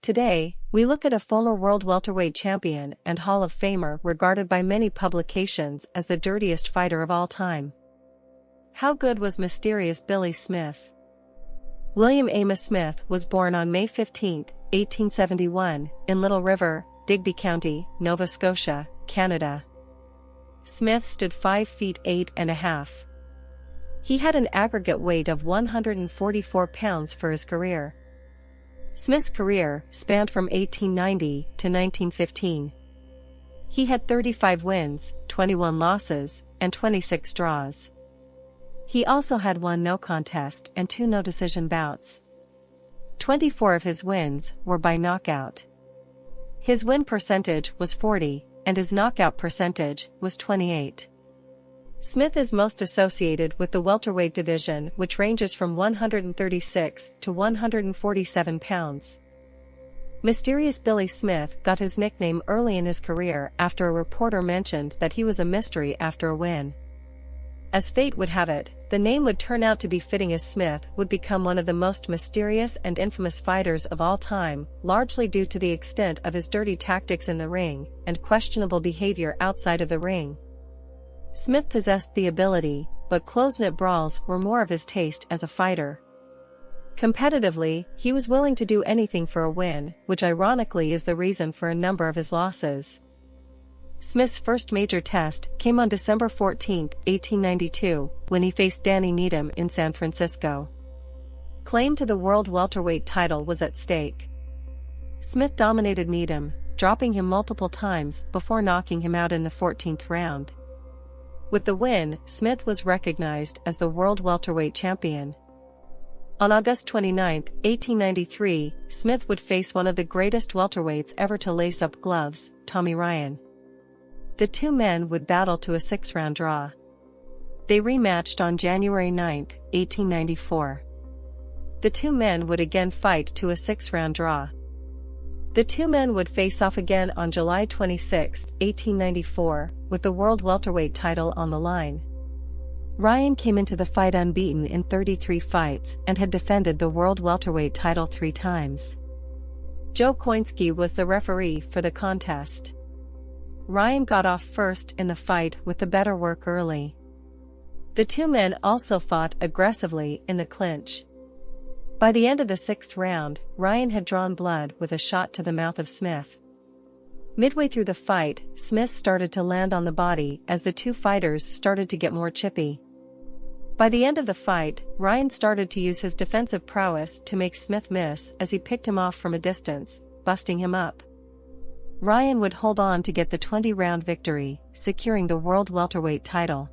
Today, we look at a former world welterweight champion and Hall of Famer regarded by many publications as the dirtiest fighter of all time. How good was mysterious Billy Smith? William Amos Smith was born on May 15, 1871, in Little River, Digby County, Nova Scotia, Canada. Smith stood 5 feet 8.5. He had an aggregate weight of 144 pounds for his career. Smith's career spanned from 1890 to 1915. He had 35 wins, 21 losses, and 26 draws. He also had 1 no contest and 2 no decision bouts. 24 of his wins were by knockout. His win percentage was 40, and his knockout percentage was 28. Smith is most associated with the welterweight division, which ranges from 136 to 147 pounds. Mysterious Billy Smith got his nickname early in his career after a reporter mentioned that he was a mystery after a win. As fate would have it, the name would turn out to be fitting as Smith would become one of the most mysterious and infamous fighters of all time, largely due to the extent of his dirty tactics in the ring and questionable behavior outside of the ring. Smith possessed the ability, but close-knit brawls were more of his taste as a fighter. Competitively, he was willing to do anything for a win, which ironically is the reason for a number of his losses. Smith's first major test came on December 14, 1892, when he faced Danny Needham in San Francisco. Claim to the world welterweight title was at stake. Smith dominated Needham, dropping him multiple times before knocking him out in the 14th round. With the win, Smith was recognized as the world welterweight champion. On August 29, 1893, Smith would face one of the greatest welterweights ever to lace up gloves, Tommy Ryan. The two men would battle to a 6-round draw. They rematched on January 9, 1894. The two men would again fight to a 6-round draw. The two men would face off again on July 26, 1894, with the world welterweight title on the line. Ryan came into the fight unbeaten in 33 fights and had defended the world welterweight title 3 times. Joe Koinski was the referee for the contest. Ryan got off first in the fight with the better work early. The two men also fought aggressively in the clinch. By the end of the 6th round, Ryan had drawn blood with a shot to the mouth of Smith. Midway through the fight, Smith started to land on the body as the two fighters started to get more chippy. By the end of the fight, Ryan started to use his defensive prowess to make Smith miss as he picked him off from a distance, busting him up. Ryan would hold on to get the 20-round victory, securing the world welterweight title.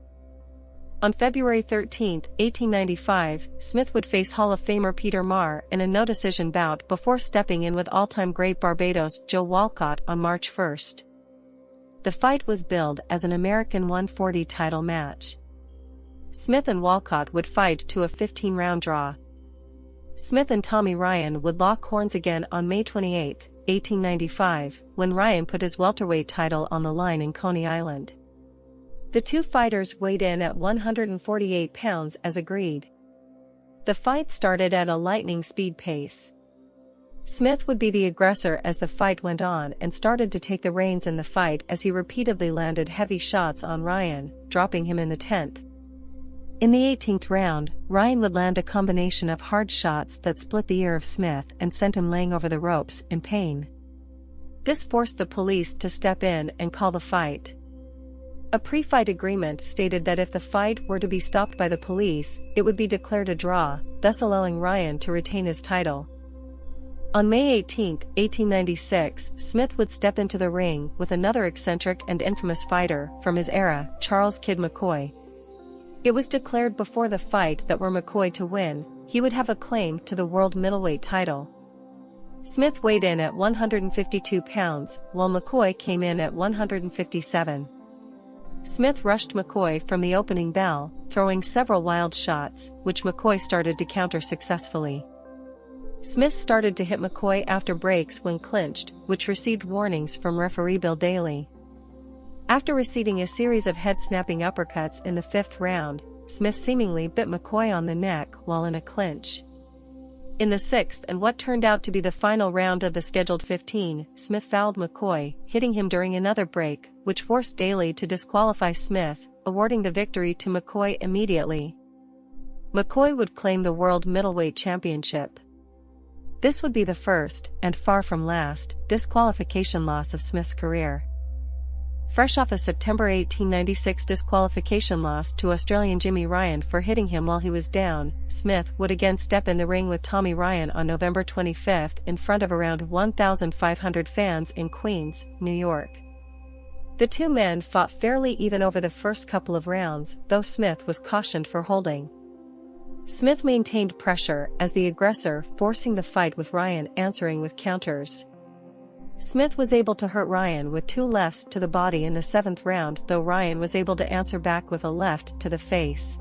On February 13, 1895, Smith would face Hall of Famer Peter Marr in a no-decision bout before stepping in with all-time great Barbados Joe Walcott on March 1. The fight was billed as an American 140 title match. Smith and Walcott would fight to a 15-round draw. Smith and Tommy Ryan would lock horns again on May 28, 1895, when Ryan put his welterweight title on the line in Coney Island. The two fighters weighed in at 148 pounds as agreed. The fight started at a lightning speed pace. Smith would be the aggressor as the fight went on and started to take the reins in the fight as he repeatedly landed heavy shots on Ryan, dropping him in the 10th. In the 18th round, Ryan would land a combination of hard shots that split the ear of Smith and sent him laying over the ropes in pain. This forced the police to step in and call the fight. A pre-fight agreement stated that if the fight were to be stopped by the police, it would be declared a draw, thus allowing Ryan to retain his title. On May 18, 1896, Smith would step into the ring with another eccentric and infamous fighter from his era, Charles "Kid" McCoy. It was declared before the fight that were McCoy to win, he would have a claim to the world middleweight title. Smith weighed in at 152 pounds, while McCoy came in at 157. Smith rushed McCoy from the opening bell, throwing several wild shots, which McCoy started to counter successfully. Smith started to hit McCoy after breaks when clinched, which received warnings from referee Bill Daly. After receiving a series of head-snapping uppercuts in the 5th round, Smith seemingly bit McCoy on the neck while in a clinch. In the sixth and what turned out to be the final round of the scheduled 15, Smith fouled McCoy, hitting him during another break, which forced Daly to disqualify Smith, awarding the victory to McCoy immediately. McCoy would claim the World Middleweight Championship. This would be the first, and far from last, disqualification loss of Smith's career. Fresh off a September 1896 disqualification loss to Australian Jimmy Ryan for hitting him while he was down, Smith would again step in the ring with Tommy Ryan on November 25 in front of around 1,500 fans in Queens, New York. The two men fought fairly even over the first couple of rounds, though Smith was cautioned for holding. Smith maintained pressure as the aggressor, forcing the fight with Ryan answering with counters. Smith was able to hurt Ryan with two lefts to the body in the seventh round, though Ryan was able to answer back with a left to the face.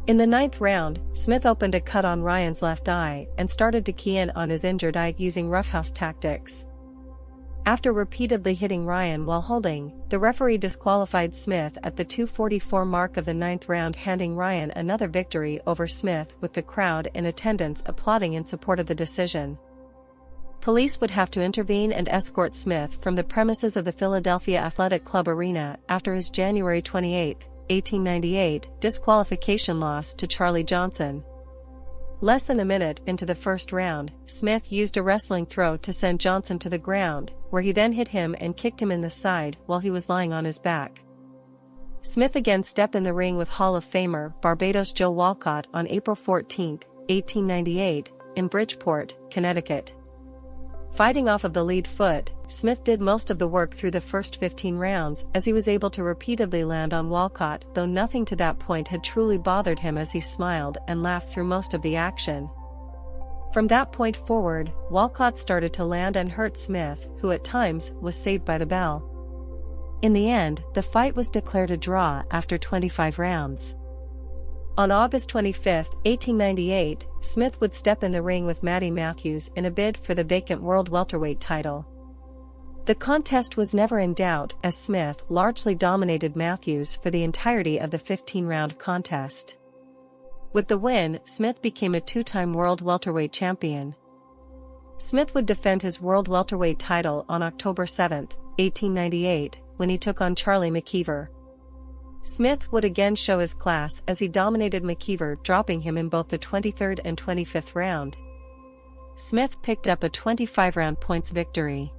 In the ninth round, Smith opened a cut on Ryan's left eye and started to key in on his injured eye using roughhouse tactics. After repeatedly hitting Ryan while holding, the referee disqualified Smith at the 2:44 mark of the ninth round, handing Ryan another victory over Smith, with the crowd in attendance applauding in support of the decision. Police would have to intervene and escort Smith from the premises of the Philadelphia Athletic Club arena after his January 28, 1898, disqualification loss to Charlie Johnson. Less than a minute into the first round, Smith used a wrestling throw to send Johnson to the ground, where he then hit him and kicked him in the side while he was lying on his back. Smith again stepped in the ring with Hall of Famer Barbados Joe Walcott on April 14, 1898, in Bridgeport, Connecticut. Fighting off of the lead foot, Smith did most of the work through the first 15 rounds as he was able to repeatedly land on Walcott, though nothing to that point had truly bothered him as he smiled and laughed through most of the action. From that point forward, Walcott started to land and hurt Smith, who at times was saved by the bell. In the end, the fight was declared a draw after 25 rounds. On August 25, 1898, Smith would step in the ring with Matty Matthews in a bid for the vacant World Welterweight title. The contest was never in doubt as Smith largely dominated Matthews for the entirety of the 15-round contest. With the win, Smith became a two-time World Welterweight champion. Smith would defend his World Welterweight title on October 7, 1898, when he took on Charlie McKeever. Smith would again show his class as he dominated McKeever, dropping him in both the 23rd and 25th round. Smith picked up a 25-round points victory.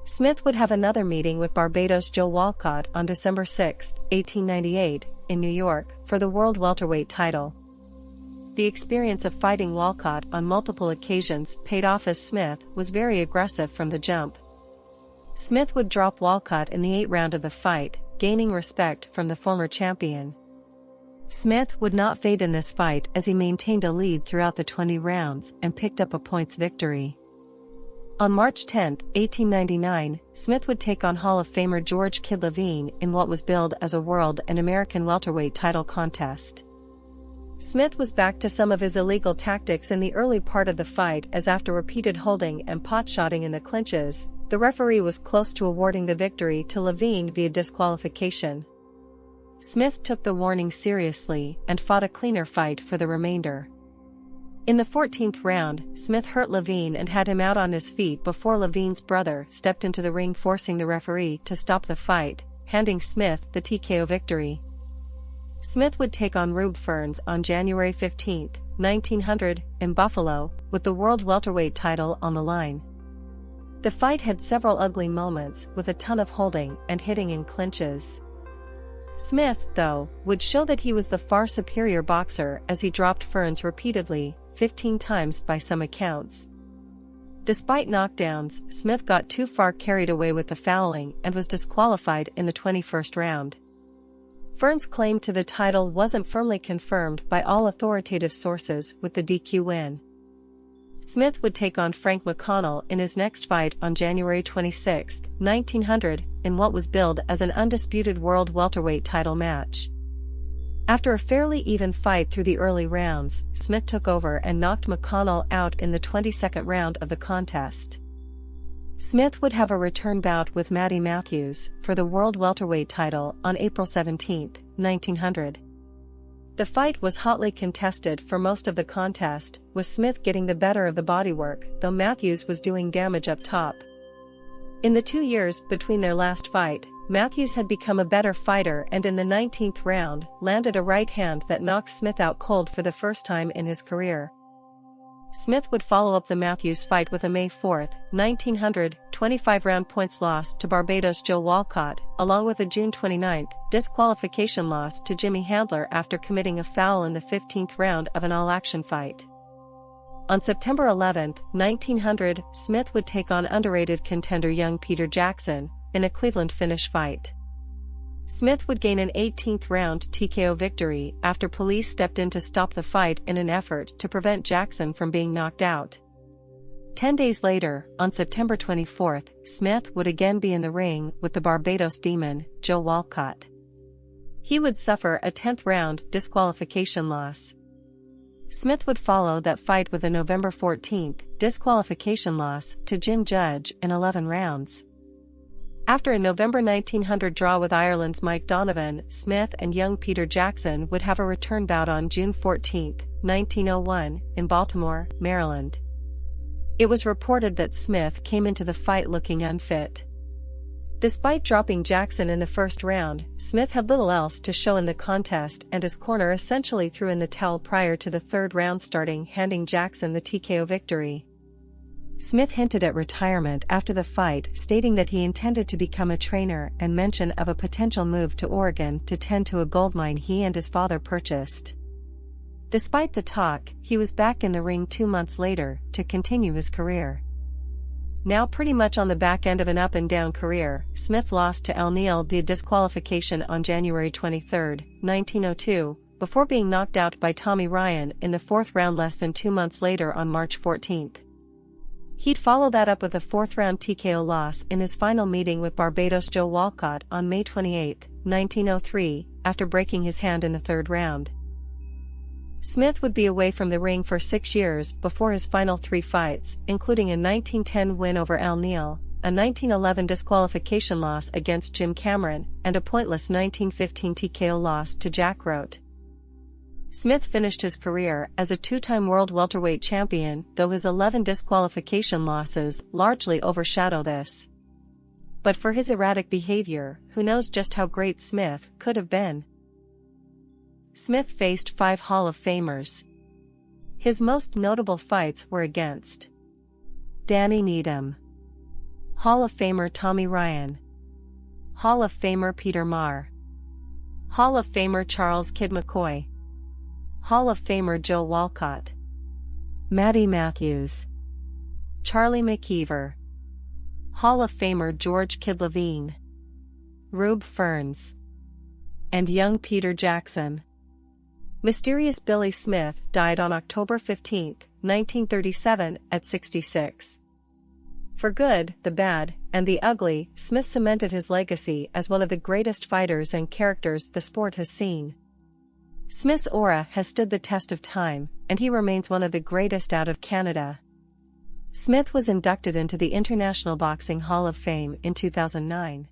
Smith would have another meeting with Barbados Joe Walcott on December 6, 1898, in New York, for the World Welterweight title. The experience of fighting Walcott on multiple occasions paid off as Smith was very aggressive from the jump. Smith would drop Walcott in the 8th round of the fight, gaining respect from the former champion. Smith would not fade in this fight as he maintained a lead throughout the 20 rounds and picked up a points victory. On March 10, 1899, Smith would take on Hall of Famer George "Kid" Levine in what was billed as a world and American welterweight title contest. Smith was back to some of his illegal tactics in the early part of the fight, as after repeated holding and pot-shotting in the clinches, the referee was close to awarding the victory to Levine via disqualification. Smith took the warning seriously and fought a cleaner fight for the remainder. In the 14th round, Smith hurt Levine and had him out on his feet before Levine's brother stepped into the ring, forcing the referee to stop the fight, handing Smith the TKO victory. Smith would take on Rube Ferns on January 15, 1900, in Buffalo, with the World Welterweight title on the line. The fight had several ugly moments, with a ton of holding and hitting in clinches. Smith, though, would show that he was the far superior boxer as he dropped Ferns repeatedly, 15 times by some accounts. Despite knockdowns, Smith got too far carried away with the fouling and was disqualified in the 21st round. Ferns' claim to the title wasn't firmly confirmed by all authoritative sources, with the DQ win. Smith would take on Frank McConnell in his next fight on January 26, 1900, in what was billed as an undisputed World Welterweight title match. After a fairly even fight through the early rounds, Smith took over and knocked McConnell out in the 22nd round of the contest. Smith would have a return bout with Matty Matthews for the World Welterweight title on April 17, 1900. The fight was hotly contested for most of the contest, with Smith getting the better of the bodywork, though Matthews was doing damage up top. In the 2 years between their last fight, Matthews had become a better fighter and in the 19th round, landed a right hand that knocked Smith out cold for the first time in his career. Smith would follow up the Matthews fight with a May 4, 1900, 25-round points loss to Barbados Joe Walcott, along with a June 29 disqualification loss to Jimmy Handler after committing a foul in the 15th round of an all-action fight. On September 11, 1900, Smith would take on underrated contender young Peter Jackson in a Cleveland finish fight. Smith would gain an 18th round TKO victory after police stepped in to stop the fight in an effort to prevent Jackson from being knocked out. 10 days later, on September 24, Smith would again be in the ring with the Barbados Demon, Joe Walcott. He would suffer a 10th round disqualification loss. Smith would follow that fight with a November 14 disqualification loss to Jim Judge in 11 rounds. After a November 1900 draw with Ireland's Mike Donovan, Smith and young Peter Jackson would have a return bout on June 14, 1901, in Baltimore, Maryland. It was reported that Smith came into the fight looking unfit. Despite dropping Jackson in the first round, Smith had little else to show in the contest and his corner essentially threw in the towel prior to the third round starting, handing Jackson the TKO victory. Smith hinted at retirement after the fight, stating that he intended to become a trainer and mention of a potential move to Oregon to tend to a gold mine he and his father purchased. Despite the talk, he was back in the ring 2 months later to continue his career. Now pretty much on the back end of an up-and-down career, Smith lost to Al Neal the disqualification on January 23, 1902, before being knocked out by Tommy Ryan in the 4th round less than 2 months later on March 14. He'd follow that up with a 4th-round TKO loss in his final meeting with Barbados Joe Walcott on May 28, 1903, after breaking his hand in the 3rd round. Smith would be away from the ring for 6 years before his final 3 fights, including a 1910 win over Al Neal, a 1911 disqualification loss against Jim Cameron, and a pointless 1915 TKO loss to Jack Rote. Smith finished his career as a 2-time world welterweight champion, though his 11 disqualification losses largely overshadow this. But for his erratic behavior, who knows just how great Smith could have been? Smith faced 5 Hall of Famers. His most notable fights were against Danny Needham, Hall of Famer Tommy Ryan, Hall of Famer Peter Marr, Hall of Famer Charles Kid McCoy, Hall of Famer Joe Walcott, Matty Matthews, Charlie McKeever, Hall of Famer George Kid Levine, Rube Ferns, and young Peter Jackson. Mysterious Billy Smith died on October 15, 1937, at 66. For good, the bad, and the ugly, Smith cemented his legacy as one of the greatest fighters and characters the sport has seen. Smith's aura has stood the test of time, and he remains one of the greatest out of Canada. Smith was inducted into the International Boxing Hall of Fame in 2009.